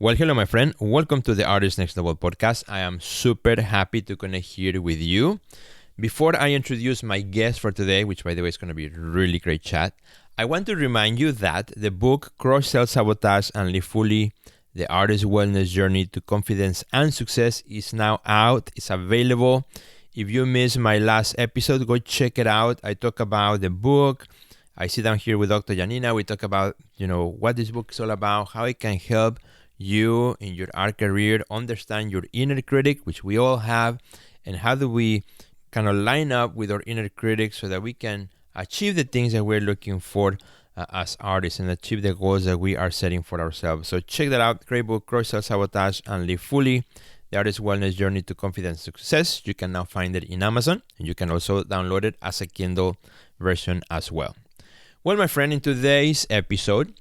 Well, hello, my friend. Welcome to the Artist Next Level podcast. I am super happy to connect here with you. Before I introduce my guest for today, which by the way is going to be a really great chat, I want to remind you that the book Crush Self-Sabotage and Live Fully, The Artist Wellness Journey to Confidence and Success is now out. It's available. If you missed my last episode, go check it out. I talk about the book. I sit down here with Dr. Janina. We talk about, what this book is all about, how it can help you in your art career understand your inner critic, which we all have, and how do we kind of line up with our inner critic so that we can achieve the things that we're looking for as artists and achieve the goals that we are setting for ourselves. So check that out. Great book, Crush Self-Sabotage and Live Fully, The Artist Wellness Journey to Confidence and Success. You can now find it in Amazon, and you can also download it as a Kindle version as well. Well, my friend, in today's episode,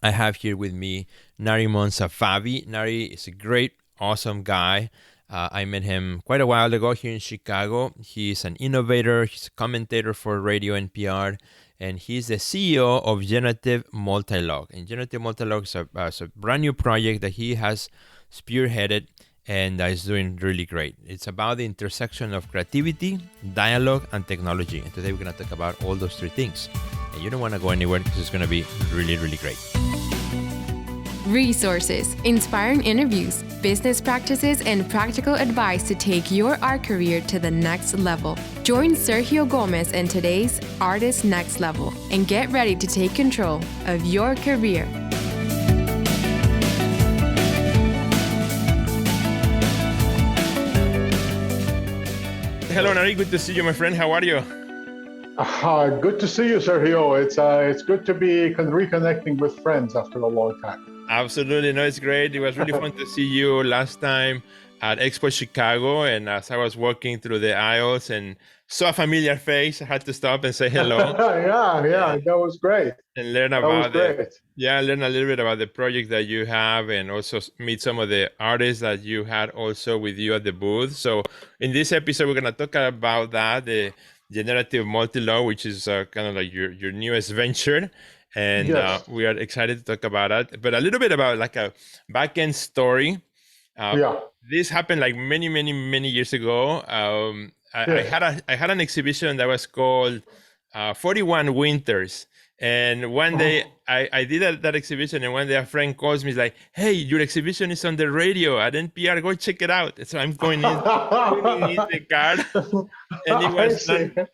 I have here with me Narimon Safavi. Nari is a great, awesome guy. I met him quite a while ago here in Chicago. He's an innovator. He's a commentator for radio and PR, and he's the CEO of Generative Multilogue. And Generative Multilogue is a brand new project that he has spearheaded and is doing really great. It's about the intersection of creativity, dialogue, and technology. And today we're going to talk about all those three things. And you don't want to go anywhere because it's going to be really, really great. Resources, inspiring interviews, business practices, and practical advice to take your art career to the next level. Join Sergio Gomez in today's Artist Next Level and get ready to take control of your career. Hello, Nari. Good to see you, my friend. How are you? Good to see you, Sergio. It's good to be reconnecting with friends after a long time. Absolutely. No, it's great. It was really fun to see you last time at Expo Chicago. And as I was walking through the aisles and saw a familiar face, I had to stop and say hello. yeah, that was great. And learn learn a little bit about the project that you have, and also meet some of the artists that you had also with you at the booth. So in this episode, we're going to talk about that, the Generative Multilogue, which is kind of like your newest venture. And yes. We are excited to talk about it. But a little bit about like a back-end story. This happened like many, many, many years ago. I had an exhibition that was called 41 Winters. And one day I did that exhibition, and one day a friend calls me, he's like, "Hey, your exhibition is on the radio at NPR, go check it out." So I'm going in the card, and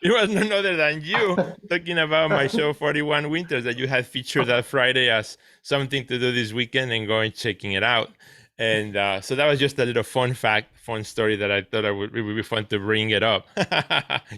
it was none other than you talking about my show 41 Winters that you had featured that Friday as something to do this weekend, and going checking it out. And so that was just a little fun story that I thought it would be fun to bring it up.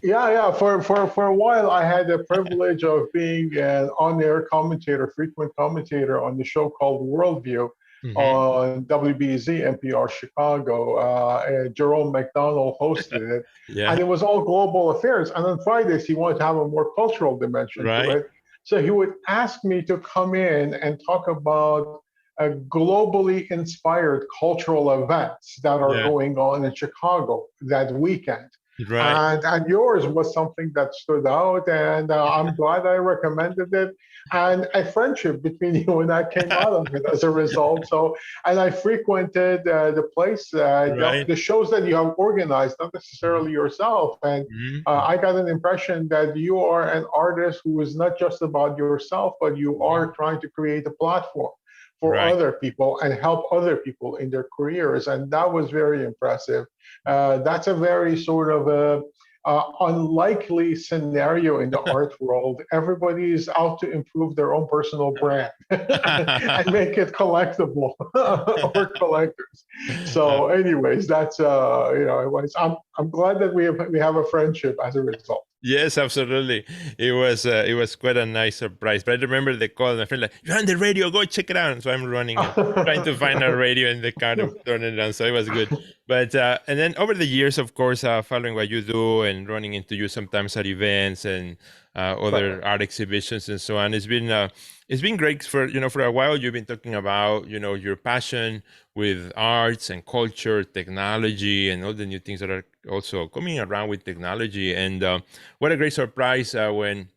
Yeah. For a while, I had the privilege of being an on-air commentator, frequent commentator on the show called Worldview on WBZ NPR Chicago. And Jerome McDonald hosted it. And it was all global affairs. And on Fridays, he wanted to have a more cultural dimension to it. So he would ask me to come in and talk about globally inspired cultural events that are going on in Chicago that weekend. And yours was something that stood out, and I'm glad I recommended it. And a friendship between you and I came out of it as a result. So, and I frequented the place, the shows that you have organized, not necessarily yourself. And I got an impression that you are an artist who is not just about yourself, but you are trying to create a platform for other people and help other people in their careers. And that was very impressive. That's a very sort of unlikely scenario in the art world. Everybody is out to improve their own personal brand and make it collectible for collectors. So anyways, that's, I'm glad that we have a friendship as a result. Yes, absolutely. It was quite a nice surprise. But I remember the call, and my friend like, "You're on the radio, go check it out." And so I'm running, trying to find a radio in the car to turn it on. So it was good. But and then over the years, of course, following what you do and running into you sometimes at events and other art exhibitions and so on, it's been great for a while. You've been talking about your passion with arts and culture, technology, and all the new things that are also coming around with technology. And what a great surprise when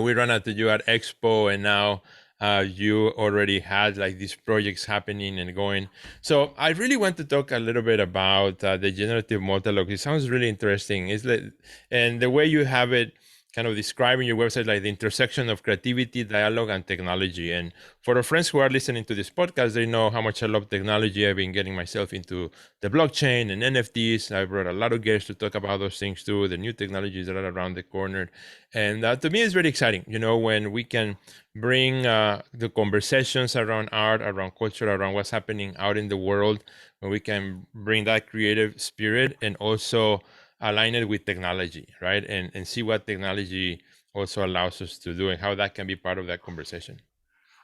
we ran into you at Expo, and now you already had like these projects happening and going. So I really want to talk a little bit about the generative multilogue. It sounds really interesting. It's like, and the way you have it kind of describing your website, like the intersection of creativity, dialogue, and technology. And for our friends who are listening to this podcast, they know how much I love technology. I've been getting myself into the blockchain and NFTs. I brought a lot of guests to talk about those things too, the new technologies that are around the corner. And to me, it's very exciting, when we can bring the conversations around art, around culture, around what's happening out in the world, when we can bring that creative spirit and also align it with technology, right? And see what technology also allows us to do and how that can be part of that conversation.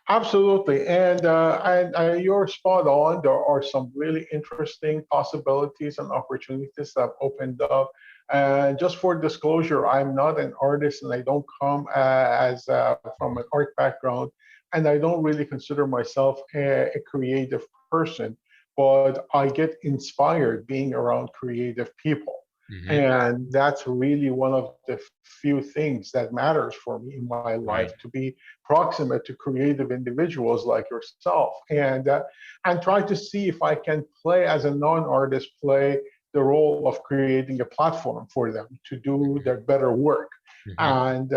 Absolutely, and you're spot on. There are some really interesting possibilities and opportunities that have opened up. And just for disclosure, I'm not an artist, and I don't come as from an art background, and I don't really consider myself a creative person. But I get inspired being around creative people. Mm-hmm. And that's really one of the few things that matters for me in my life, Right. to be proximate to creative individuals like yourself, and try to see if I can play as a non-artist, play the role of creating a platform for them to do their better work. Mm-hmm.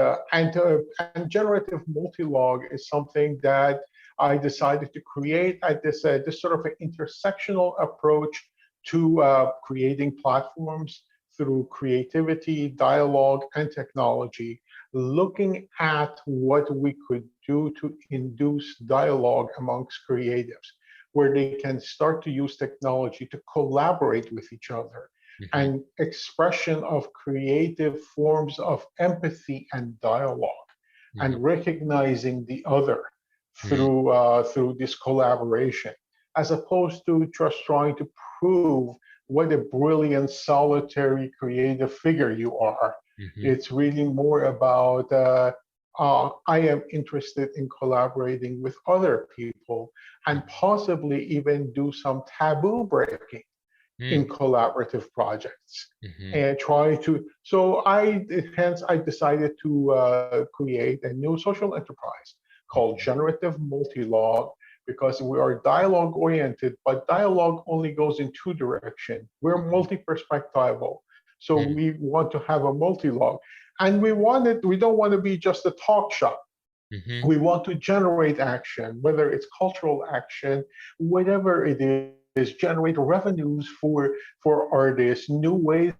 And generative multilog is something that I decided to create at this sort of an intersectional approach to creating platforms through creativity, dialogue, and technology, looking at what we could do to induce dialogue amongst creatives, where they can start to use technology to collaborate with each other, Mm-hmm. and expression of creative forms of empathy and dialogue, Mm-hmm. and recognizing the other Mm-hmm. through this collaboration, as opposed to just trying to prove what a brilliant, solitary, creative figure you are. Mm-hmm. It's really more about I am interested in collaborating with other people, and possibly even do some taboo breaking in collaborative projects, Mm-hmm. and try to. So hence I decided to create a new social enterprise called Generative Multilogue, because we are dialogue oriented, but dialogue only goes in two directions. We're multi-perspectival. So Mm-hmm. we want to have a multi-log. And we don't want to be just a talk shop. Mm-hmm. We want to generate action, whether it's cultural action, whatever it is, generate revenues for artists, new ways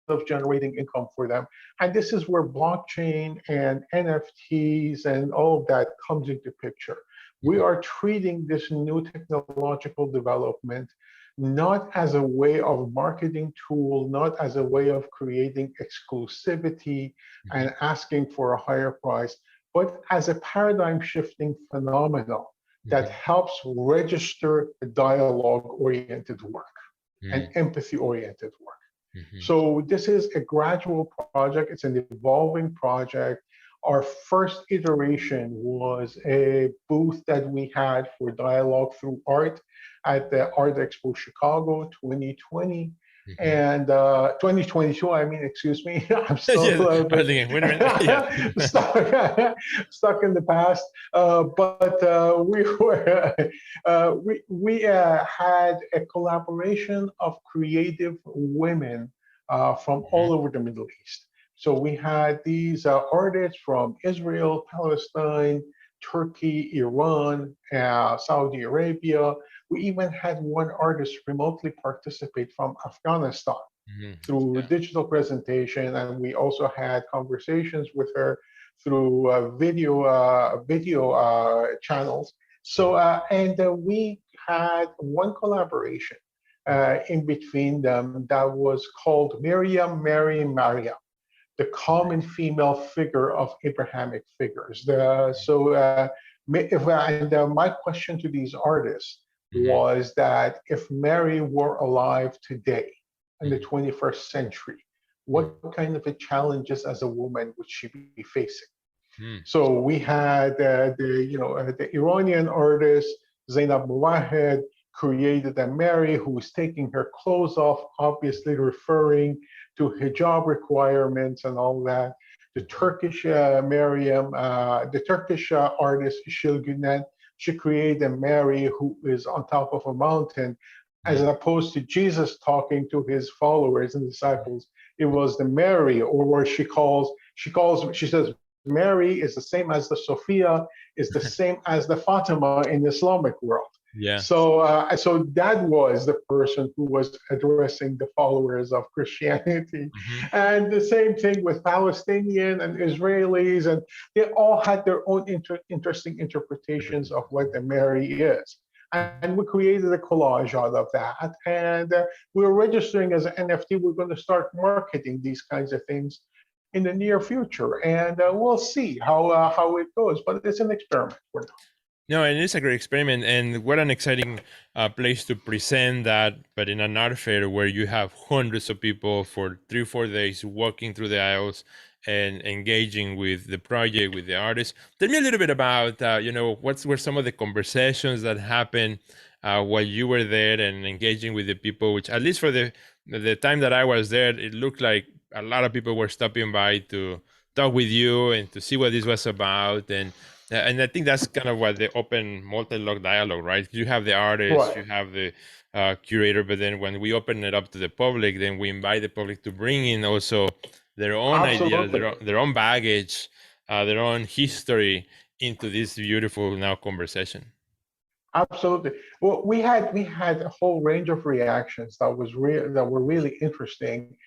of generating income for them. And this is where blockchain and NFTs and all of that comes into picture. We are treating this new technological development not as a way of marketing tool, not as a way of creating exclusivity and asking for a higher price, but as a paradigm shifting phenomenon that helps register dialogue oriented work and empathy oriented work. Mm-hmm. So this is a gradual project, it's an evolving project. Our first iteration was a booth that we had for dialogue through art at the Art Expo Chicago 2020. Mm-hmm. And 2022, I mean, excuse me, I'm still Yes, a little I was bit thinking, wait a minute. Yeah. stuck in the past. But we were we had a collaboration of creative women from all over the Middle East. So we had these artists from Israel, Palestine, Turkey, Iran, Saudi Arabia. We even had one artist remotely participate from Afghanistan Mm-hmm. through digital presentation, and we also had conversations with her through video channels. So we had one collaboration in between them that was called Miriam, Mary, Maria, the common female figure of Abrahamic figures. My question to these artists was that if Mary were alive today in the 21st century, what kind of a challenges as a woman would she be facing? So we had the Iranian artist Zainab Muwahed created a Mary who was taking her clothes off, obviously referring to hijab requirements and all that. the Turkish the Turkish artist Shilgunen. She created a Mary who is on top of a mountain, as opposed to Jesus talking to his followers and disciples. It was the Mary, or she says Mary is the same as the Sophia, is the same as the Fatima in the Islamic world. Yeah. So that was the person who was addressing the followers of Christianity. And the same thing with Palestinian and Israelis, and they all had their own interesting interpretations of what the Mary is. And we created a collage out of that. And we're registering as an NFT. We're going to start marketing these kinds of things in the near future. And we'll see how it goes. But it's an experiment for now. No, and it's a great experiment, and what an exciting place to present that, but in an art fair where you have hundreds of people for 3 or 4 days walking through the aisles and engaging with the project, with the artists. Tell me a little bit about, what were some of the conversations that happened while you were there and engaging with the people, which at least for the time that I was there, it looked like a lot of people were stopping by to talk with you and to see what this was about. And I think that's kind of what the open multilog dialogue, right? You have the artist, you have the curator, but then when we open it up to the public, then we invite the public to bring in also their own ideas, their own baggage, their own history into this beautiful now conversation. Absolutely. Well, we had a whole range of reactions that were really interesting.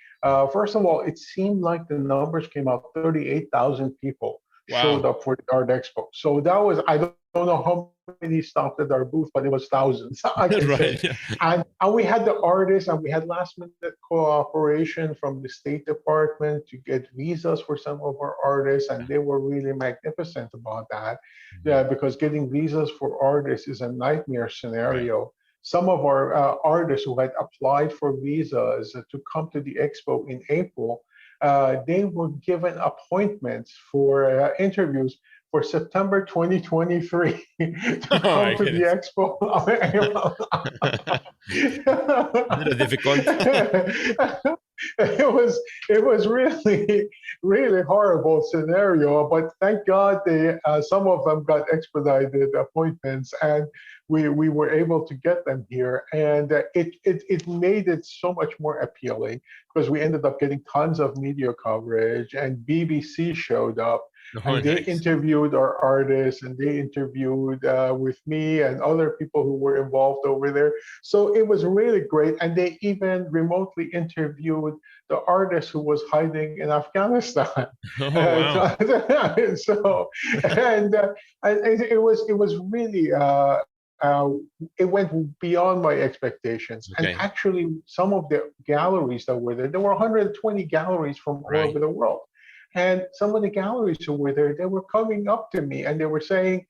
First of all, it seemed like the numbers came out 38,000 people. Wow. Showed up for the Art Expo. So that was, I don't know how many stopped at our booth, but it was thousands, I can say. Yeah. And we had the artists, and we had last minute cooperation from the State Department to get visas for some of our artists, and they were really magnificent about that. Yeah, because getting visas for artists is a nightmare scenario. Right. Some of our artists who had applied for visas to come to the Expo in April, they were given appointments for interviews for September 2023 to come to the Expo. Difficult. It was really, really horrible scenario, but thank God some of them got expedited appointments, and we were able to get them here, and it made it so much more appealing because we ended up getting tons of media coverage, and BBC showed up. And they interviewed our artists, and they interviewed with me and other people who were involved over there. So it was really great. And they even remotely interviewed the artist who was hiding in Afghanistan. Oh, wow. It was really, it went beyond my expectations. Okay. And actually, some of the galleries that were there were 120 galleries from all over the world. And some of the galleries who were there, they were coming up to me and they were saying,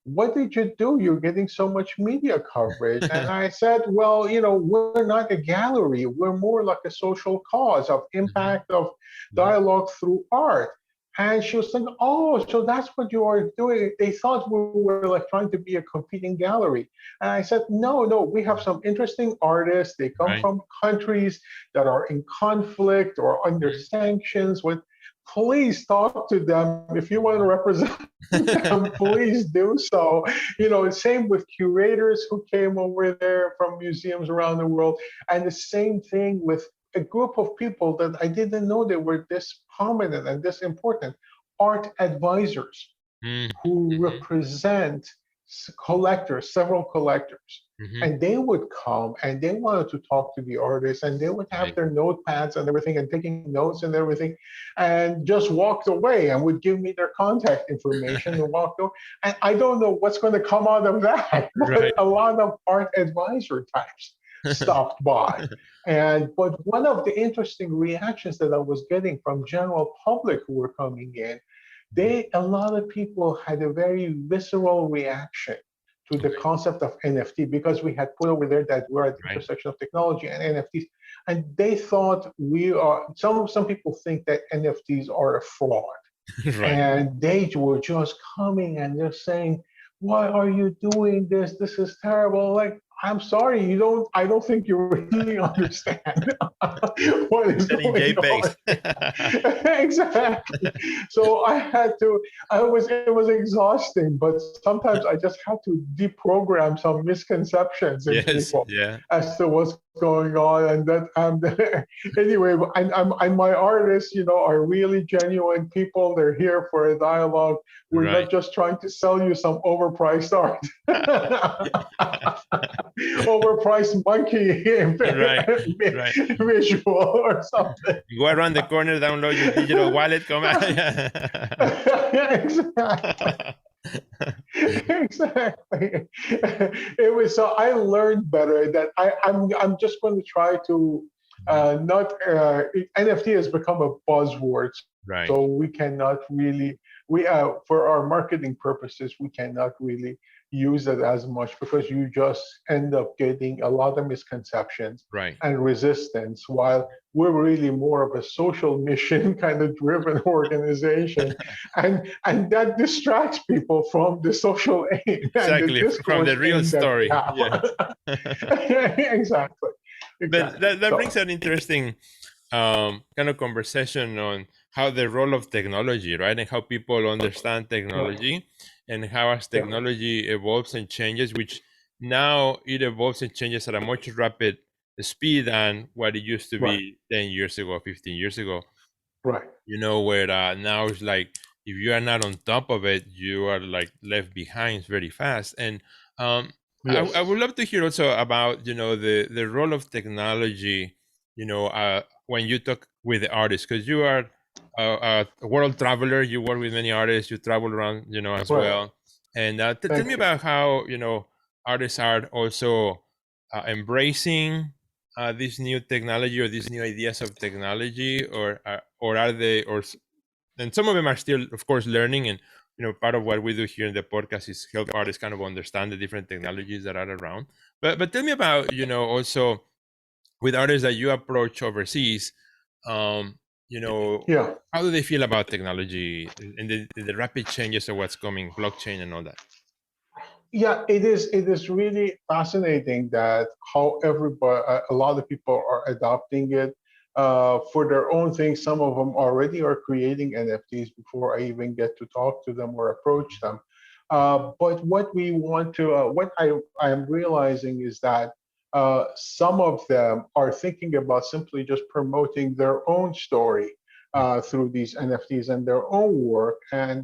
"What did you do? You're getting so much media coverage." And I said, "Well, we're not a gallery. We're more like a social cause of impact of dialogue through art." And she was saying, "Oh, so that's what you are doing." They thought we were like trying to be a competing gallery. And I said, no, we have some interesting artists. They come from countries that are in conflict or under sanctions. Please talk to them. If you want to represent them, please do so. Same with curators who came over there from museums around the world. And the same thing with a group of people that I didn't know they were this prominent and this important, art advisors who represent collectors, several collectors. And they would come and they wanted to talk to the artists, and they would have their notepads and everything and taking notes and everything, and just walked away and would give me their contact information and walked away. And I don't know what's going to come out of that, but a lot of art advisor types stopped by. But one of the interesting reactions that I was getting from general public who were coming in, a lot of people had a very visceral reaction to the concept of NFT, because we had put over there that we're at the intersection of technology and NFTs. And they thought we are, some people think that NFTs are a fraud. And they were just coming and they're saying, "Why are you doing this? This is terrible." Like, I'm sorry, I don't think you really understand what is Sending going on. JPEGs. Exactly. So it was exhausting, but sometimes I just had to deprogram some misconceptions in Yes, people yeah, as to what's going on. And anyway, and my artists, are really genuine people. They're here for a dialogue. We're right. not just trying to sell you some overpriced art. Overpriced monkey Right, right. visual or something. Go around the corner, download your digital wallet, come out. Exactly. Exactly. It was so I learned better that I'm just going to try to not NFT has become a buzzword, Right, so we cannot really for our marketing purposes we cannot really use it as much because you just end up getting a lot of misconceptions right. and resistance while we're really more of a social mission kind of driven organization, and that distracts people from the social aim and the Exactly, from discourse the real aim that we story. Yeah. have. Exactly. But Exactly. that So brings an interesting kind of conversation on how the role of technology, right? And how people understand right. technology and how as Yeah. technology evolves and changes, which now it evolves and changes at a much rapid speed than what it used to Right. be 10 years ago, 15 years ago. Right. Where now it's like if you are not on top of it, you are like left behind very fast. And I Yes. would love to hear also about the role of technology, when you talk with the artists, because you are a world traveler, you work with many artists, you travel around, as Right. well. And tell me Thank you. about how artists are also embracing this new technology or these new ideas of technology, or are they, and some of them are still, of course, learning. And part of what we do here in the podcast is help artists kind of understand the different technologies that are around. But tell me about also with artists that you approach overseas. um Yeah. how do they feel about technology and the rapid changes of what's coming, blockchain and all that? Yeah, it is. It is really fascinating that how everybody, a lot of people are adopting it for their own things. Some of them already are creating NFTs before I even get to talk to them or approach them. But what I am realizing is that some of them are thinking about simply just promoting their own story through these NFTs and their own work, and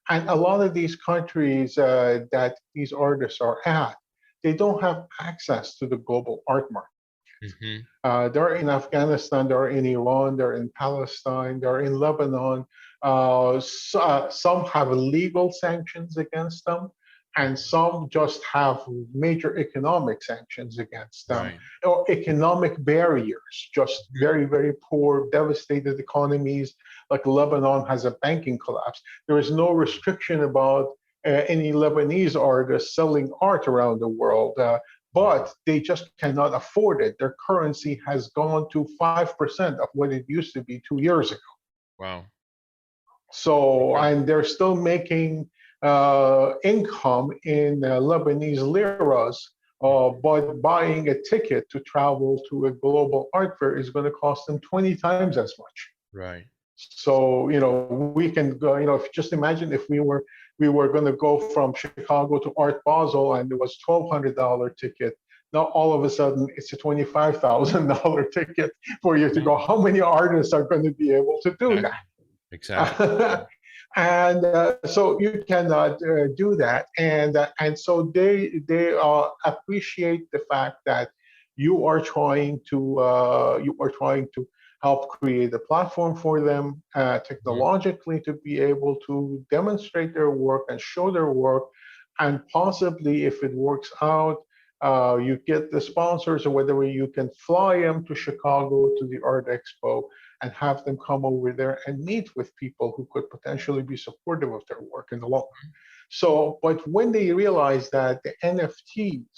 a lot of these countries that these artists are at, they don't have access to the global art market. Mm-hmm. They're in Afghanistan, they're in Iran, they're in Palestine, they're in Lebanon. Some have legal sanctions against them, and some just have major economic sanctions against them, Right. or economic barriers, just very, very poor, devastated economies. Like Lebanon has a banking collapse. There is no restriction about any Lebanese artists selling art around the world. But they just cannot afford it. Their currency has gone to 5% of what it used to be 2 years ago. Wow. So, Okay. and they're still making income in Lebanese liras, but buying a ticket to travel to a global art fair is going to cost them 20 times as much. Right. So, we can go, if just imagine if we were going to go from Chicago to Art Basel and it was $1,200 ticket. Now all of a sudden it's a $25,000 ticket for you to go. How many artists are going to be able to do Exactly. that? And so you cannot do that, and so they appreciate the fact that you are trying to help create a platform for them Mhm. technologically to be able to demonstrate their work and show their work, and possibly if it works out, you get the sponsors or whatever, you can fly them to Chicago to the art expo and have them come over there and meet with people who could potentially be supportive of their work in the long run. So, but when they realize that the NFTs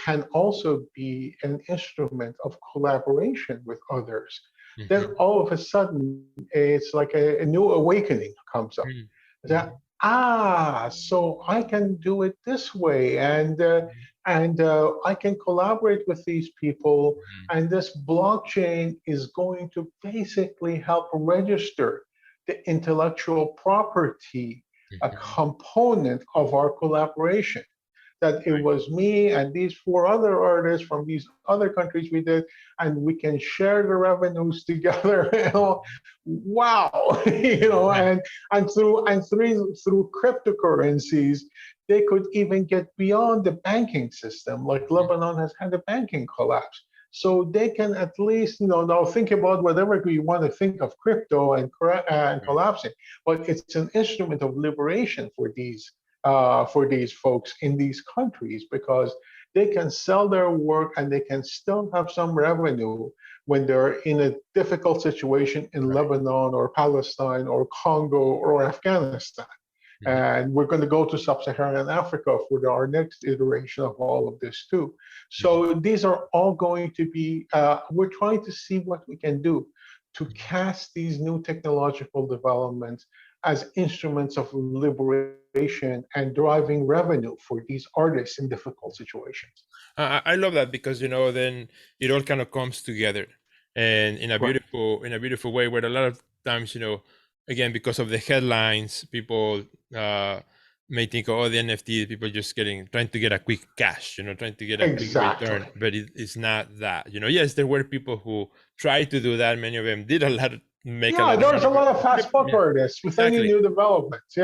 can also be an instrument of collaboration with others, then Mhm. all of a sudden it's like a new awakening comes up. Mhm. That so I can do it this way, And I can collaborate with these people, and this blockchain is going to basically help register the intellectual property, a component of our collaboration. That it was me and these four other artists from these other countries we did, and we can share the revenues together. Wow, through cryptocurrencies, they could even get beyond the banking system. Like Lebanon has had a banking collapse. So they can at least, now think about whatever you want to think of crypto and collapsing, but it's an instrument of liberation for these folks in these countries, because they can sell their work and they can still have some revenue when they're in a difficult situation in Lebanon or Palestine or Congo or Afghanistan. And we're going to go to sub-Saharan Africa for our next iteration of all of this too. So these are all going to be, we're trying to see what we can do to cast these new technological developments as instruments of liberation and driving revenue for these artists in difficult situations. I love that, because then it all kind of comes together, and in a beautiful way, where a lot of times, again, because of the headlines, people may think, oh, the NFT, people just trying to get a quick cash, trying to get a quick return, but it's not that. Yes, there were people who tried to do that. Many of them did a lot of there's a lot of fast buck artists with any new developments.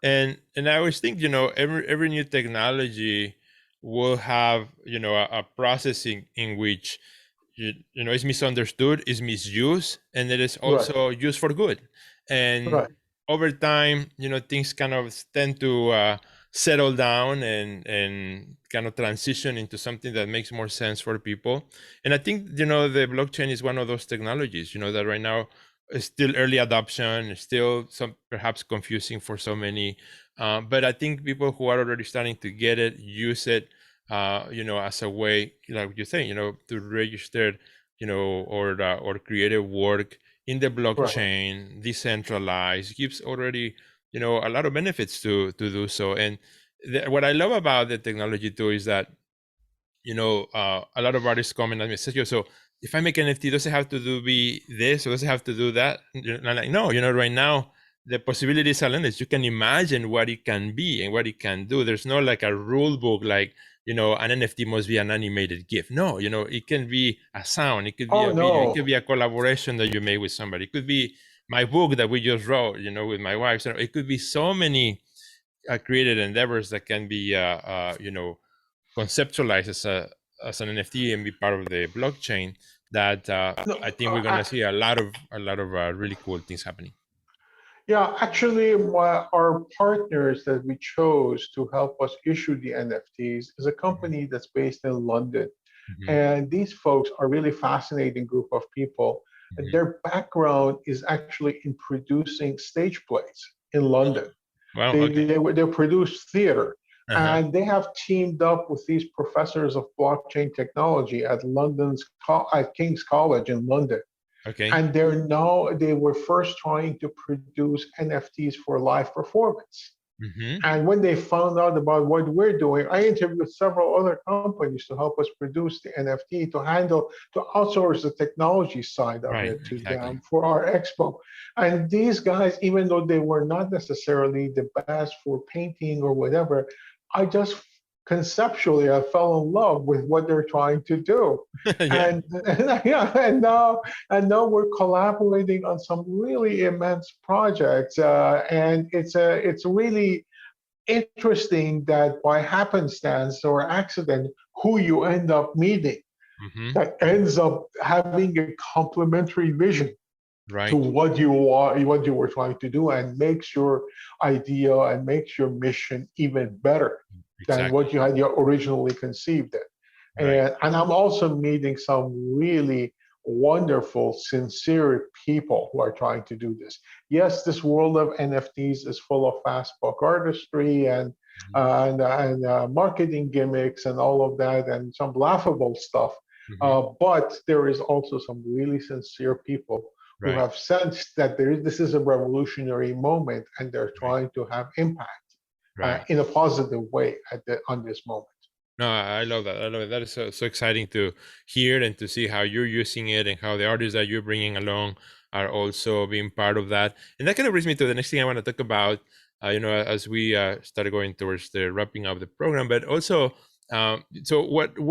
And I always think, every new technology will have, a processing in which it's misunderstood, is misused, and it is also used for good. And over time, things kind of tend to settle down and kind of transition into something that makes more sense for people. And I think, the blockchain is one of those technologies, that right now is still early adoption, still some perhaps confusing for so many. But I think people who are already starting to get it, use it, as a way, like you're saying, to register, or create a work in the blockchain, decentralized, gives already, a lot of benefits to do so. And what I love about the technology too is that, a lot of artists comment at me, so if I make an NFT, does it have to be this, or does it have to do that? And I'm like, no, right now, the possibilities are endless. You can imagine what it can be and what it can do. There's no like a rule book, like, an NFT must be an animated GIF. No, it can be a sound. It could be a video. It could be a collaboration that you made with somebody. It could be my book that we just wrote, with my wife. So it could be so many creative endeavors that can be, conceptualized as an NFT and be part of the blockchain. That I think we're gonna see a lot of really cool things happening. Yeah, actually, our partners that we chose to help us issue the NFTs is a company that's based in London. And these folks are really fascinating group of people. Their background is actually in producing stage plays in London. Wow, they produce theater. And they have teamed up with these professors of blockchain technology at at King's College in London. And they were first trying to produce NFTs for live performance. And when they found out about what we're doing, I interviewed several other companies to help us produce the NFT, to outsource the technology side of it to them for our expo. And these guys, even though they were not necessarily the best for painting or whatever, I just conceptually, I fell in love with what they're trying to do. And now we're collaborating on some really immense projects. And it's really interesting that by happenstance or accident, who you end up meeting that ends up having a complementary vision to what you were trying to do, and makes your idea and makes your mission even better than what you had originally conceived it. And I'm also meeting some really wonderful, sincere people who are trying to do this. Yes, this world of NFTs is full of fast buck artistry and marketing gimmicks and all of that, and some laughable stuff. But there is also some really sincere people who have sensed that this is a revolutionary moment, and they're trying to have impact in a positive way on this moment. No, I love that. I love it. That is so exciting to hear and to see how you're using it and how the artists that you're bringing along are also being part of that. And that kind of brings me to the next thing I want to talk about, as we start going towards the wrapping up the program, but also, so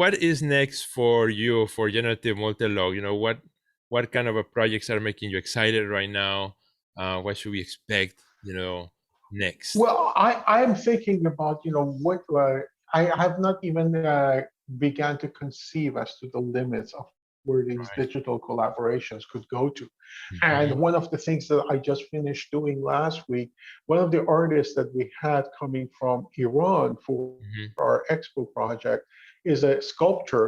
what is next for you for Generative Multilogue? What kind of projects are making you excited right now? What should we expect, next? Well, I'm thinking about, what I have not even began to conceive as to the limits of where these Right. digital collaborations could go to. Hmm. And one of the things that I just finished doing last week, one of the artists that we had coming from Iran for Hmm. our expo project is a sculptor,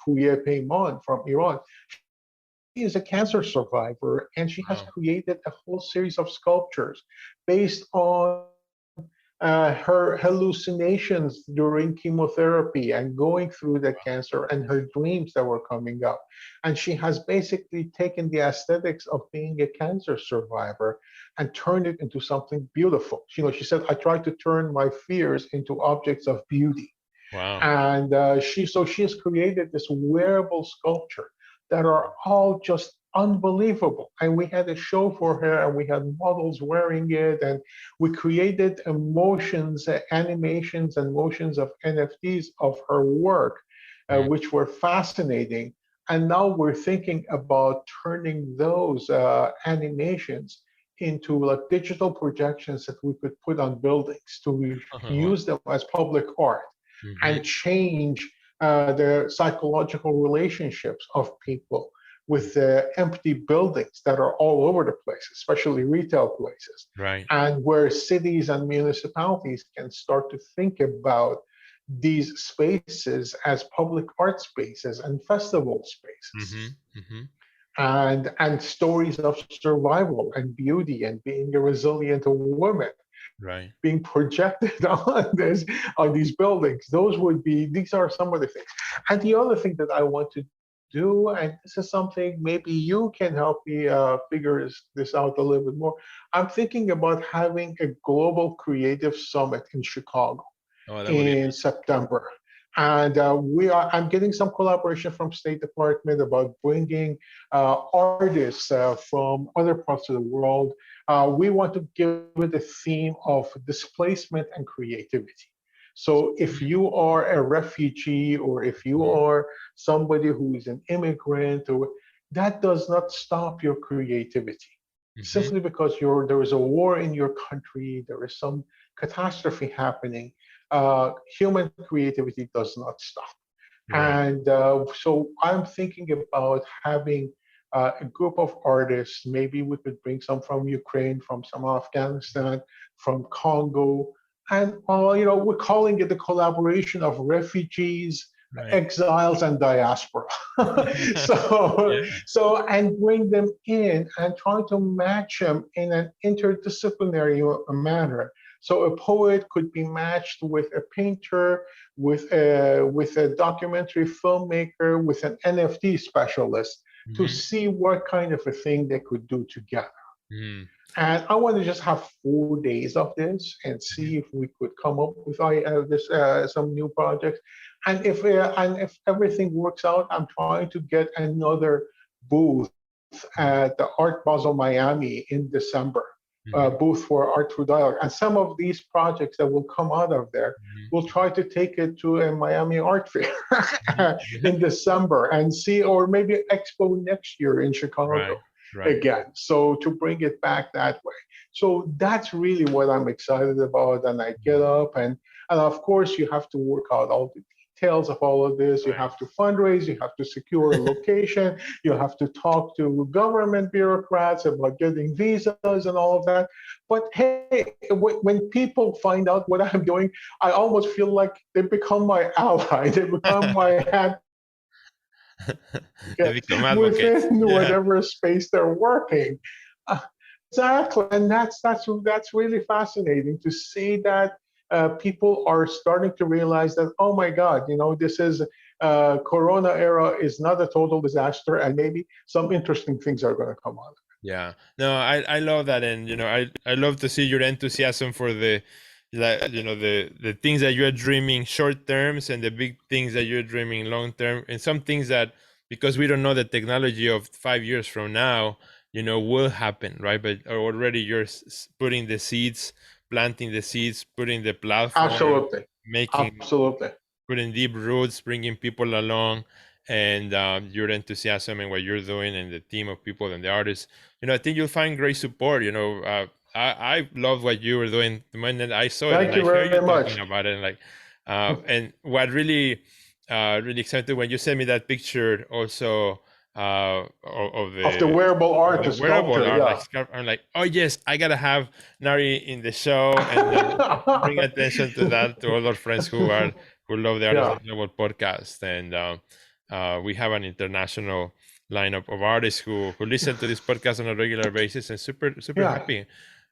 Pouye Peyman from Iran. She is a cancer survivor, and she has Wow. created a whole series of sculptures based on her hallucinations during chemotherapy and going through the cancer and her dreams that were coming up. And she has basically taken the aesthetics of being a cancer survivor and turned it into something beautiful. She said, I tried to turn my fears into objects of beauty. Wow. And she has created this wearable sculpture that are all just unbelievable. And we had a show for her, and we had models wearing it, and we created emotions, animations, and motions of NFTs of her work, Mm. which were fascinating. And now we're thinking about turning those animations into like digital projections that we could put on buildings to Wow. use them as public art Hmm. and change the psychological relationships of people with the empty buildings that are all over the place, especially retail places, Right. and where cities and municipalities can start to think about these spaces as public art spaces and festival spaces Hmm. Hmm. and stories of survival and beauty and being a resilient woman Right. being projected on these buildings. These are some of the things. And the other thing that I want to do, and this is something maybe you can help me figure this out a little bit more. I'm thinking about having a global creative summit in Chicago Oh, that would be in September. And I'm getting some collaboration from State Department about bringing artists from other parts of the world. We want to give it a theme of displacement and creativity. So if you are a refugee or if you amazing. are somebody who is an immigrant, that does not stop your creativity. Hmm. Simply because there is a war in your country, there is some catastrophe happening, human creativity does not stop. Right. And so I'm thinking about having a group of artists. Maybe we could bring some from Ukraine, from some Afghanistan, from Congo. And, we're calling it the collaboration of refugees, Right. exiles, and diaspora. so, Yeah. and bring them in and try to match them in an interdisciplinary manner. So a poet could be matched with a painter, with a documentary filmmaker, with an NFT specialist to Hmm. see what kind of a thing they could do together. Hmm. And I want to just have 4 days of this and see if we could come up with some new projects. And if everything works out, I'm trying to get another booth at the Art Basel Miami in December, Hmm. booth for Art Through Dialogue. And some of these projects that will come out of there, Hmm. we'll try to take it to a Miami Art Fair Hmm. in December and see, or maybe Expo next year in Right. Chicago Right. again. So to bring it back that way. So that's really what I'm excited about. And I get up and of course you have to work out all the details of all of this. You Right. have to fundraise, you have to secure a location, you have to talk to government bureaucrats about getting visas and all of that. But hey, when people find out what I'm doing, I almost feel like they become my ally. They become my hand They become advocates. within Yeah. whatever space they're working. Uh, exactly, and that's really fascinating to see that people are starting to realize that, oh my God, this is Corona era is not a total disaster, and maybe some interesting things are going to come out. Yeah. No, I love that, and I love to see your enthusiasm for the like, the things that you're dreaming short terms and the big things that you're dreaming long term, and some things that, because we don't know the technology of 5 years from now, will happen, right? But already you're putting the seeds, planting the seeds, putting the platform, Absolutely. making Absolutely. putting deep roots, bringing people along, and your enthusiasm and what you're doing, and the team of people and the artists. I think you'll find great support. I love what you were doing the moment I saw it, and Thank I you hear you very talking much. about it. And what really excited when you sent me that picture also of Of the wearable art, the wearable sculpture, art, yeah. I'm like, oh yes, I gotta have Nari in the show, and bring attention to that to all our friends who love the Artist Yeah. Next Level podcast. And we have an international lineup of artists who listen to this podcast on a regular basis, and super Yeah. happy.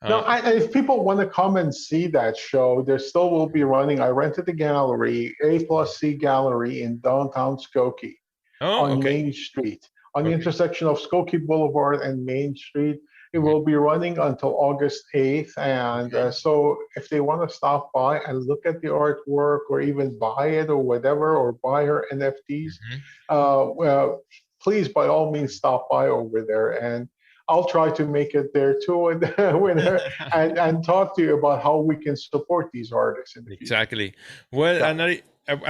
Now, if people want to come and see that show, there still will be running. I rented the gallery, A+C Gallery in downtown Skokie on Okay. Main Street, on the Okay. intersection of Skokie Boulevard and Main Street. It Okay. will be running until August 8th. And Okay. so if they want to stop by and look at the artwork, or even buy it or whatever, or buy her NFTs, well, please, by all means, stop by over there. And I'll try to make it there too, and and talk to you about how we can support these artists in the future. Exactly. Well, Yeah. and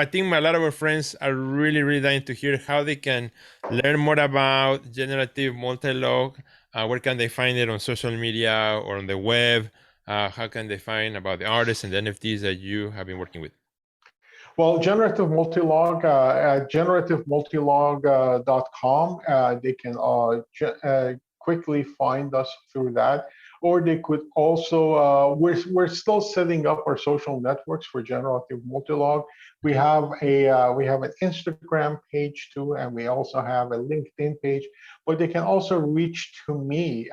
I think a lot of our friends are really dying to hear how they can learn more about Generative Multilogue. Where can they find it on social media or on the web? How can they find about the artists and the NFTs that you have been working with? Well, Generative Multilogue at generativemultilog.com. They can quickly find us through that, or they could also. We're still setting up our social networks for Generative Multilogue. We have an Instagram page too, and we also have a LinkedIn page. But they can also reach to me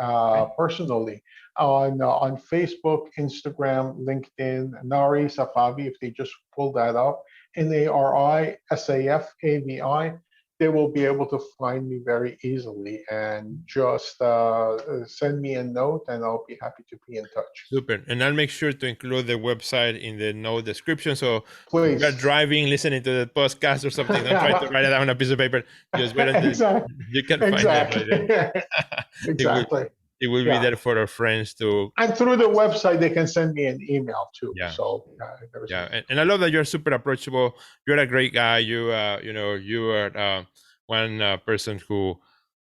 personally on Facebook, Instagram, LinkedIn, Nari Safavi. If they just pull that up, NARISAFAVI, they will be able to find me very easily, and just send me a note, and I'll be happy to be in touch. Super. And I'll make sure to include the website in the note description. So Please. if you're driving, listening to the podcast or something, don't try to write it down on a piece of paper. Just wait until you can find it right there. Exactly. It will be there for our friends to. And through the website, they can send me an email too. Yeah. So and I love that you're super approachable. You're a great guy. You are one person who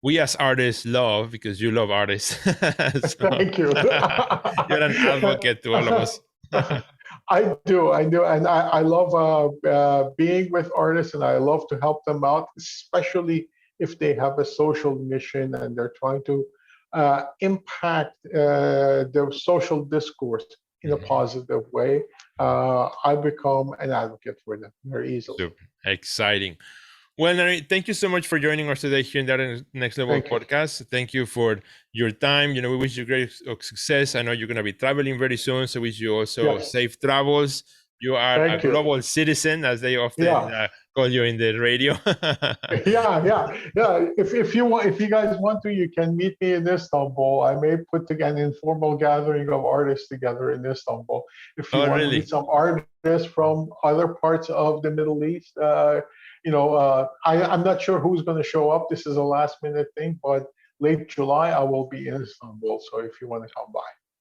we as artists love, because you love artists. So, thank you. You're an advocate to all of us. I do, and I love being with artists, and I love to help them out, especially if they have a social mission and they're trying to impact the social discourse in a positive way. I become an advocate for them very easily. Super exciting. Well, Nari, thank you so much for joining us today here in the Next Level podcast. Thank you for your time. We wish you great success. I know you're going to be traveling very soon, so wish you also safe travels. You are a global citizen, as they often call you in the radio. Yeah. If you guys want to, you can meet me in Istanbul. I may put an informal gathering of artists together in Istanbul. If you want to meet some artists from other parts of the Middle East, I'm not sure who's going to show up. This is a last minute thing, but late July I will be in Istanbul. So if you want to come by.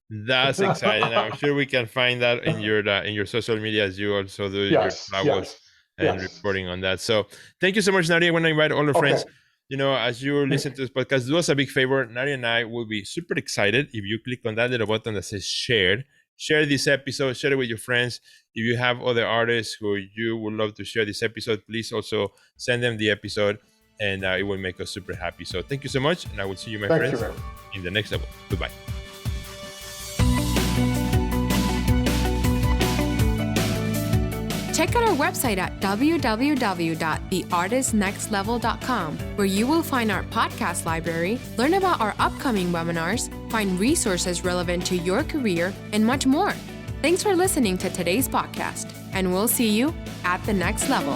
That's exciting. I'm sure we can find that in your social media, as you also do your travels and reporting on that. So thank you so much, Nari. I want to invite all our friends, as you listen to this podcast, do us a big favor. Nari and I will be super excited if you click on that little button that says share this episode, share it with your friends. If you have other artists who you would love to share this episode, please also send them the episode, and it will make us super happy. So thank you so much, and I will see you, my friends, in the next level. Goodbye. Check out our website at www.theartistnextlevel.com, where you will find our podcast library, learn about our upcoming webinars, find resources relevant to your career, and much more. Thanks for listening to today's podcast, and we'll see you at the next level.